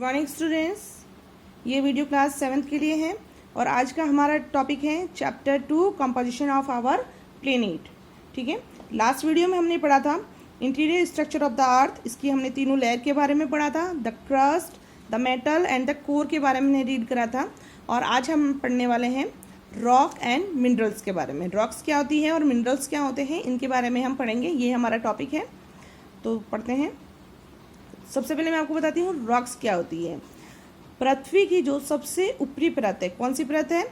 Morning students, ये video class 7th के लिए है और आज का हमारा टॉपिक है chapter 2 composition of our planet. ठीक है, लास्ट वीडियो में हमने पढ़ा था interior structure of the earth. इसकी हमने तीनों लेयर के बारे में पढ़ा था, the crust, the metal and the core के बारे में रीड करा था। और आज हम पढ़ने वाले हैं रॉक एंड मिनरल्स के बारे में। रॉक्स क्या होती है और मिनरल्स क्या होते हैं, इनके बारे में हम पढ़ेंगे। ये हमारा टॉपिक है, तो पढ़ते हैं। सबसे पहले मैं आपको बताती हूँ रॉक्स क्या होती है। पृथ्वी की जो सबसे ऊपरी परत है, कौन सी परत है?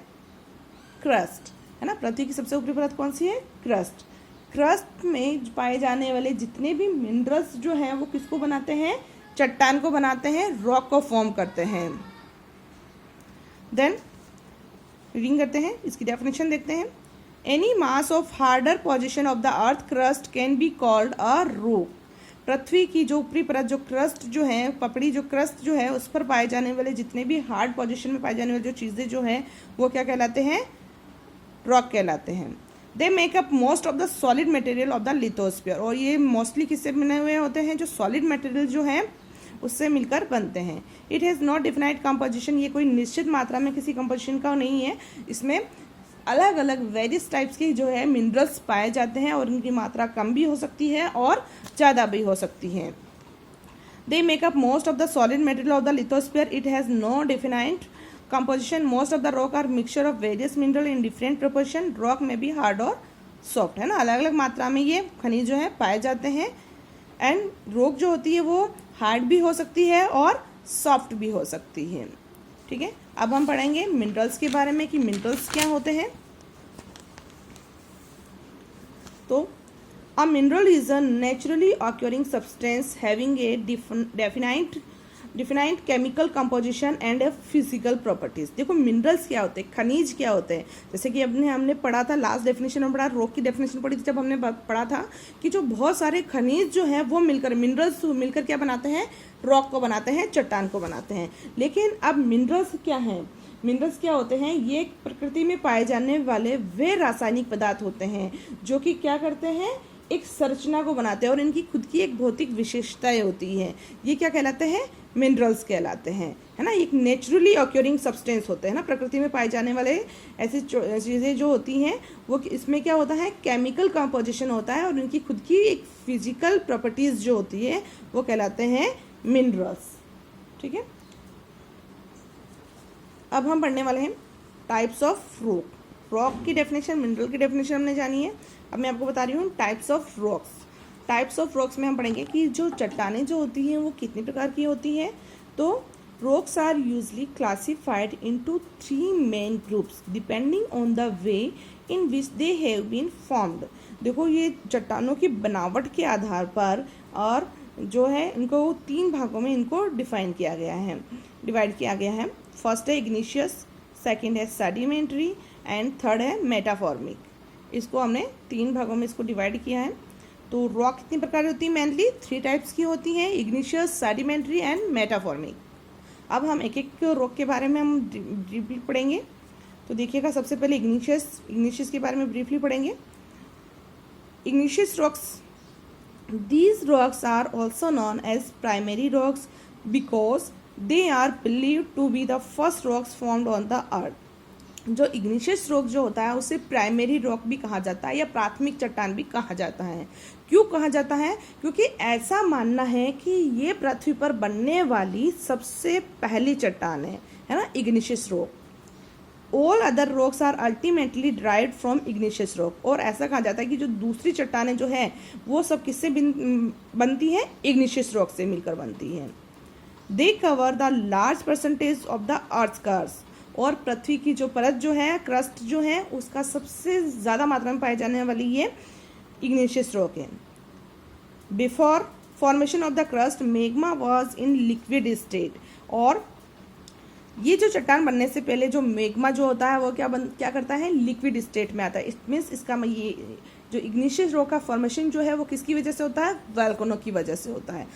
क्रस्ट, है ना। पृथ्वी की सबसे ऊपरी परत कौन सी है? क्रस्ट। क्रस्ट में पाए जाने वाले जितने भी मिनरल्स जो हैं वो किसको बनाते हैं? चट्टान को बनाते हैं, रॉक को फॉर्म करते हैं। देन रीडिंग करते हैं, इसकी डेफिनेशन देखते हैं। Any mass of harder position of the earth crust can be called a rock. पृथ्वी की जो ऊपरी परत, जो क्रस्ट जो है, पपड़ी जो क्रस्ट जो है, उस पर पाए जाने वाले जितने भी हार्ड पोजीशन में पाए जाने वाले जो चीज़ें जो हैं वो क्या कहलाते हैं? रॉक कहलाते हैं। दे make up most of the solid material of the lithosphere. और ये मोस्टली किससे बने हुए होते हैं? जो सॉलिड मटेरियल जो है उससे मिलकर बनते हैं। It has not defined composition. ये कोई निश्चित मात्रा में किसी कंपोजिशन का नहीं है। इसमें अलग अलग वेरियस टाइप्स के जो है मिनरल्स पाए जाते हैं और उनकी मात्रा कम भी हो सकती है और ज़्यादा भी हो सकती है। They make up most of the solid material of the lithosphere. It has no defined composition. Most of the rock are mixture of various mineral in different proportion. Rock में भी हार्ड और सॉफ्ट, है ना, अलग अलग मात्रा में ये खनिज जो है पाए जाते हैं। एंड रॉक जो होती है वो हार्ड भी हो सकती है और सॉफ्ट भी हो सकती है। ठीक है, अब हम पढ़ेंगे मिनरल्स के बारे में कि मिनरल्स क्या होते हैं। तो a mineral is a naturally occurring substance having a defined chemical composition and physical properties. देखो मिनरल्स क्या होते हैं, खनिज क्या होते हैं। जैसे कि हमने पढ़ा था, लास्ट डेफिनेशन में पढ़ा, रॉक की डेफिनेशन पढ़ी थी जब हमने पढ़ा था कि जो बहुत सारे खनिज जो हैं वो मिलकर, मिनरल्स मिलकर क्या बनाते हैं? रॉक को बनाते हैं, चट्टान को बनाते हैं। लेकिन अब मिनरल्स क्या हैं? मिनरल्स क्या होते हैं? ये प्रकृति में पाए जाने वाले वे रासायनिक पदार्थ होते हैं जो कि क्या करते हैं? एक संरचना को बनाते हैं और इनकी खुद की एक भौतिक विशेषताएं होती हैं। ये क्या कहलाते हैं? मिनरल्स कहलाते हैं, है ना। एक नेचुरली ऑक्योरिंग सब्सटेंस होते हैं ना, प्रकृति में पाए जाने वाले ऐसी चीज़ें जो होती हैं वो इसमें क्या होता है? केमिकल कंपोजिशन होता है और इनकी खुद की एक फिजिकल प्रॉपर्टीज़ जो होती है वो कहलाते हैं मिनरल्स। ठीक है, अब हम पढ़ने वाले हैं टाइप्स ऑफ रॉक। रॉक की डेफिनेशन, मिनरल की डेफिनेशन हमने जानी है। अब मैं आपको बता रही हूँ types of rocks. Types of rocks में हम पढ़ेंगे कि जो चट्टानें जो होती हैं वो कितनी प्रकार की होती हैं। तो rocks are usually classified into 3 main groups depending on the way in which they have been formed. देखो ये चट्टानों की बनावट के आधार पर और जो है इनको 3 भागों में इनको डिवाइड किया गया है। फर्स्ट है इग्निशियस, सेकंड है सेडिमेंट्री एंड थर्ड है मेटाफॉर्मिक। इसको हमने 3 भागों में इसको डिवाइड किया है। तो रॉक कितनी प्रकार की होती है? मेनली 3 टाइप्स की होती हैं, इग्निशियस, सेडिमेंट्री एंड मेटाफॉर्मिक। अब हम एक एक रॉक के बारे में हम ब्रीफली पढ़ेंगे। तो देखिएगा, सबसे पहले इग्निशियस के बारे में ब्रीफली पढ़ेंगे। Igneous rocks, these rocks are also known as primary rocks because they are believed to be the first rocks formed on the earth. जो इग्निशियस रॉक जो होता है उसे प्राइमरी रॉक भी कहा जाता है या प्राथमिक चट्टान भी कहा जाता है। क्यों कहा जाता है? क्योंकि ऐसा मानना है कि ये पृथ्वी पर बनने वाली सबसे पहली चट्टान है ना, igneous rock. All other rocks are ultimately derived from igneous rock. और ऐसा कहा जाता है कि जो दूसरी चट्टानें जो है वो सब किससे बनती हैं? इग्निशियस रॉक से मिलकर बनती हैं। They cover the large percentage of the earth crust. और पृथ्वी की जो परत जो है, क्रस्ट जो है, उसका सबसे ज़्यादा मात्रा में पाई जाने वाली ये इग्निशियस रॉक है। Before formation of the crust magma was in liquid state. और ये जो चट्टान बनने से पहले जो मैग्मा जो होता है वो क्या करता है? लिक्विड स्टेट में आता है। इट मीन्स इसका ये जो इग्निशियस रॉक का फॉर्मेशन जो है वो किसकी वजह से होता है? वोल्केनो की वजह से होता है।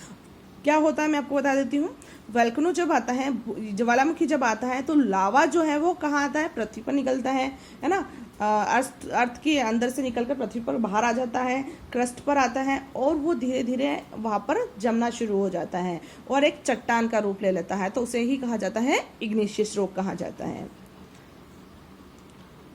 क्या होता है मैं आपको बता देती हूँ। वोल्केनो जब आता है, ज्वालामुखी जब आता है तो लावा जो है वो कहाँ आता है? पृथ्वी पर निकलता है ना। अर्थ के अंदर से निकलकर पृथ्वी पर बाहर आ जाता है, क्रस्ट पर आता है और वो धीरे धीरे वहाँ पर जमना शुरू हो जाता है और एक चट्टान का रूप ले लेता है, तो उसे ही कहा जाता है इग्निशियस रॉक कहा जाता है।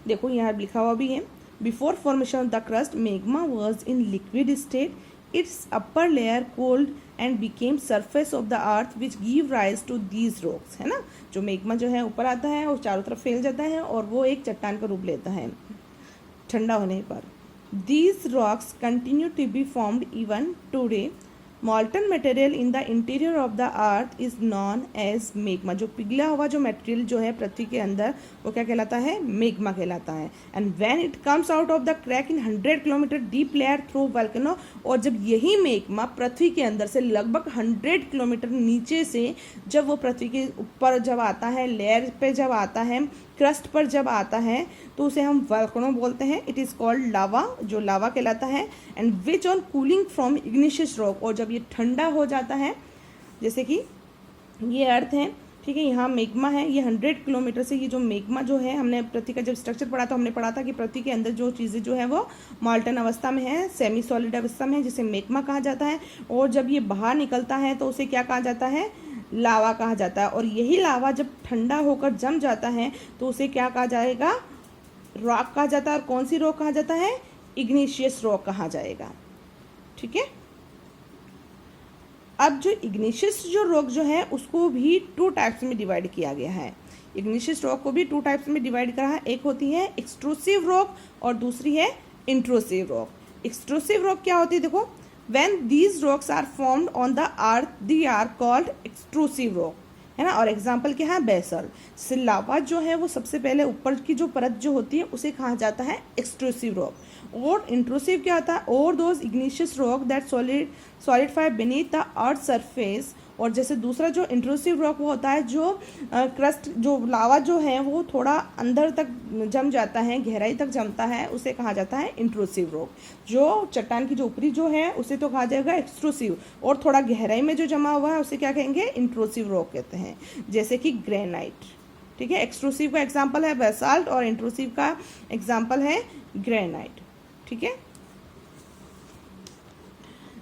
देखो यहाँ लिखा हुआ भी है, before formation of the crust magma was in liquid state, its upper layer cold and became surface of the earth which give rise to these rocks, है ना। जो मैग्मा जो है ऊपर आता है और चारों तरफ फैल जाता है और वो एक चट्टान का रूप लेता है ठंडा होने पर। These rocks continue to be formed even today. Molten material in the interior of the earth is known as magma. जो पिघला हुआ जो मटेरियल जो है पृथ्वी के अंदर वो क्या कहलाता है, मैग्मा कहलाता है। And when it comes out of the crack in 100 kilometre deep layer through volcano, और जब यही मैग्मा पृथ्वी के अंदर से लगभग 100 किलोमीटर नीचे से जब वो पृथ्वी के ऊपर जब आता है, लेयर पे जब आता है, क्रस्ट पर जब आता है, तो उसे हम वोल्केनो बोलते हैं। इट इज़ कॉल्ड लावा, जो लावा कहलाता है। And which on cooling from igneous rock, और जब ये ठंडा हो जाता है, जैसे कि ये अर्थ है, ठीक है, यहाँ मैग्मा है, ये 100 किलोमीटर से ये जो मैग्मा जो है, हमने पृथ्वी का जब स्ट्रक्चर पढ़ा तो हमने पढ़ा था कि पृथ्वी के अंदर जो चीज़ें जो है वो मॉल्टन अवस्था में है, सेमी सॉलिड अवस्था में है, जिसे मैग्मा कहा जाता है। और जब ये बाहर निकलता है तो उसे क्या कहा जाता है, लावा कहा जाता है। और यही लावा जब ठंडा होकर जम जाता है तो उसे क्या कहा जाएगा, रॉक कहा जाता है। और कौन सी रॉक कहा जाता है, इग्निशियस रॉक कहा जाएगा, ठीक है। अब जो इग्निशियस जो रॉक जो है उसको भी 2 टाइप्स में डिवाइड किया गया है। इग्निशियस रॉक को भी 2 टाइप्स में डिवाइड करा है। एक होती है एक्सट्रूसिव रॉक और दूसरी है इंट्रूसिव रॉक। एक्सट्रूसिव रॉक क्या होती है, देखो, when these rocks are formed on the earth they are called extrusive rock, है ना। और एग्जाम्पल क्या है, बेसल्ट। लावा जो है वो सबसे पहले ऊपर की जो परत जो होती है उसे कहा जाता है एक्सट्रूसिव रॉक। और इंट्रूसिव क्या होता है, और those igneous rock that solidify beneath the earth surface. और जैसे दूसरा जो इंट्रूसिव रॉक वो होता है जो क्रस्ट जो लावा जो है वो थोड़ा अंदर तक जम जाता है, गहराई तक जमता है, उसे कहा जाता है इंट्रूसिव रॉक। जो चट्टान की जो ऊपरी जो है उसे तो कहा जाएगा एक्सट्रूसिव, और थोड़ा गहराई में जो जमा हुआ है उसे क्या कहेंगे, इंट्रूसिव रॉक कहते हैं, जैसे कि ग्रेनाइट, ठीक है। एक्सट्रूसिव का एग्जाम्पल है बेसाल्ट और इंट्रूसिव का एग्जाम्पल है ग्रेनाइट, ठीक है।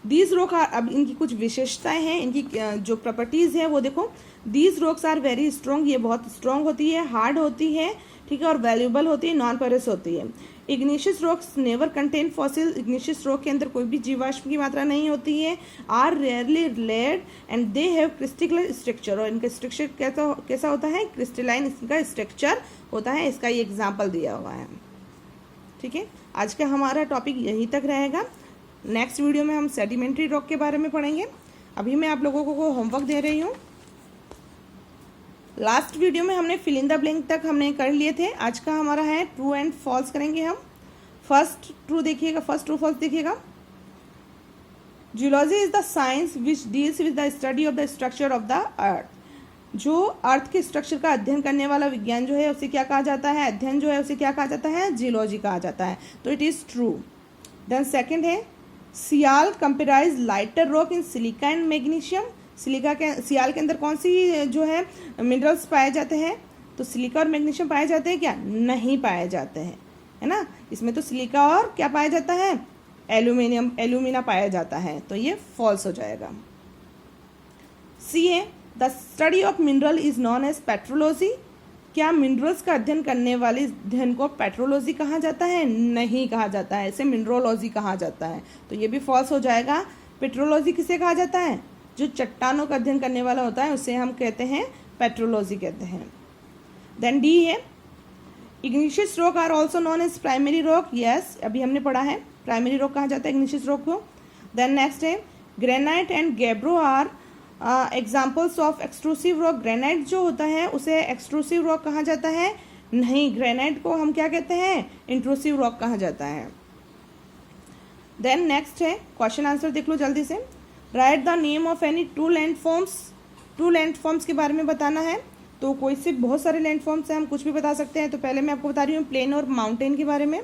दीज रॉक आर, अब इनकी कुछ विशेषताएं हैं, इनकी जो प्रॉपर्टीज़ हैं वो देखो। These rocks are very strong, ये बहुत स्ट्रॉन्ग होती है, हार्ड होती है, ठीक है, और वैल्यूएबल होती है, नॉन पोरस होती है। Igneous rocks never contain fossil, igneous rock के अंदर कोई भी जीवाश्म की मात्रा नहीं होती है। Are rarely layered and they have crystal structure, और इनका स्ट्रक्चर कैसा होता है, क्रिस्टलाइन इसका स्ट्रक्चर होता है। इसका ये एग्जाम्पल दिया हुआ है, ठीक है। आज का हमारा टॉपिक यहीं तक रहेगा। नेक्स्ट वीडियो में हम सेडिमेंट्री रॉक के बारे में पढ़ेंगे। अभी मैं आप लोगों को होमवर्क दे रही हूँ। लास्ट वीडियो में हमने फिल इन द ब्लैंक तक हमने कर लिए थे। आज का हमारा है ट्रू एंड फॉल्स करेंगे हम। फर्स्ट ट्रू देखिएगा, फर्स्ट ट्रू फॉल्स देखिएगा। Geology is the science which deals with the study of the structure of the अर्थ। जो अर्थ के स्ट्रक्चर का अध्ययन करने वाला विज्ञान जो है उसे क्या कहा जाता है, अध्ययन जो है उसे क्या कहा जाता है, जियोलॉजी कहा जाता है। तो it is true. Then second है sial comprise lighter rock in silica and magnesium. Sial के अंदर कौन सी जो है मिनरल्स पाए जाते हैं, तो सिलिका और मैग्नीशियम पाए जाते हैं क्या, नहीं पाए जाते हैं, है ना। इसमें तो सिलिका और क्या पाया जाता है, एल्यूमिना पाया जाता है, तो ये फॉल्स हो जाएगा। सी है the study of mineral is known as petrology. क्या मिनरल्स का अध्ययन करने वाले अध्ययन को पेट्रोलॉजी कहा जाता है, नहीं कहा जाता है, इसे मिनरोलॉजी कहा जाता है, तो ये भी फॉल्स हो जाएगा। पेट्रोलॉजी किसे कहा जाता है, जो चट्टानों का अध्ययन करने वाला होता है उसे हम कहते हैं पेट्रोलॉजी कहते हैं। देन डी है igneous rock are also known as primary rock. Yes, अभी हमने पढ़ा है प्राइमरी रॉक कहा जाता है इग्निशियस रॉक को। देन नेक्स्ट है granite and gabbro are examples of extrusive rock. Granite जो होता है उसे एक्सट्रूसिव रॉक कहा जाता है, नहीं, ग्रेनाइट को हम क्या कहते हैं, इंट्रूसिव रॉक कहा जाता है। देन नेक्स्ट है क्वेश्चन आंसर देख लो जल्दी से। Write the name of any two landforms. Two landforms के बारे में बताना है, तो कोई से बहुत सारे लैंडफॉर्म्स हैं, हम कुछ भी बता सकते हैं। तो पहले मैं आपको बता रही हूँ प्लेन और माउंटेन के बारे में।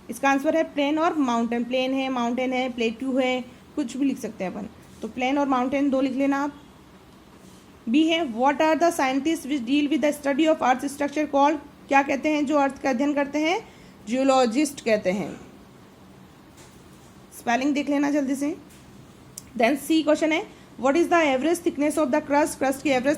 इसका आंसर है प्लेन और माउंटेन। प्लेन है, माउंटेन है, प्लेट्यू है, कुछ भी लिख सकते हैं अपन। तो प्लेन और माउंटेन दो लिख लेना आप। बी है what are the scientist which deal with the study of earth structure called. क्या कहते हैं जो अर्थ का अध्ययन करते हैं? जियोलॉजिस्ट कहते हैं। स्पेलिंग देख लेना जल्दी से। देन सी क्वेश्चन है, what is the average thickness of the crust? Crust की एवरेज